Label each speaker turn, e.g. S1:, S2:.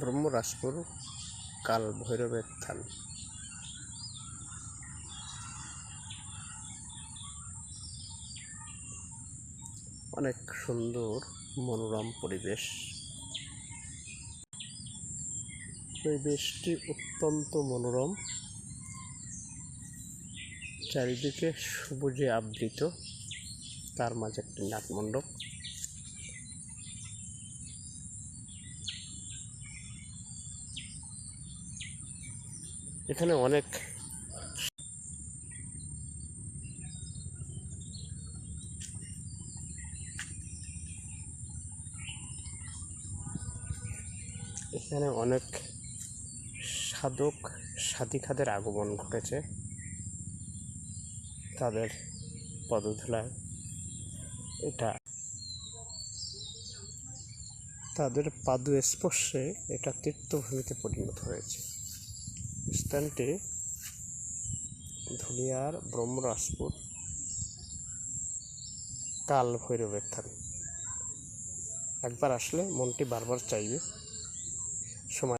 S1: ব্রহ্মরাজপুর কাল ভৈরবের থান। অনেক সুন্দর মনোরম পরিবেশটি অত্যন্ত মনোরম। চারিদিকে সবুজে আবৃত, তার মাঝে একটি নাটমণ্ডপ। এখানে অনেক সাধক সাধিকাদের আগমন ঘটেছে। তাদের পদধূলায় তাদের পাদস্পর্শে এটা তীর্থভূমিতে পরিণত হয়েছে। স্থানটি ধুলিয়ার ব্রহ্মরাজপুর কাল ভৈরবের থান। একবার আসলে মনটি বারবার চাইবে। সময়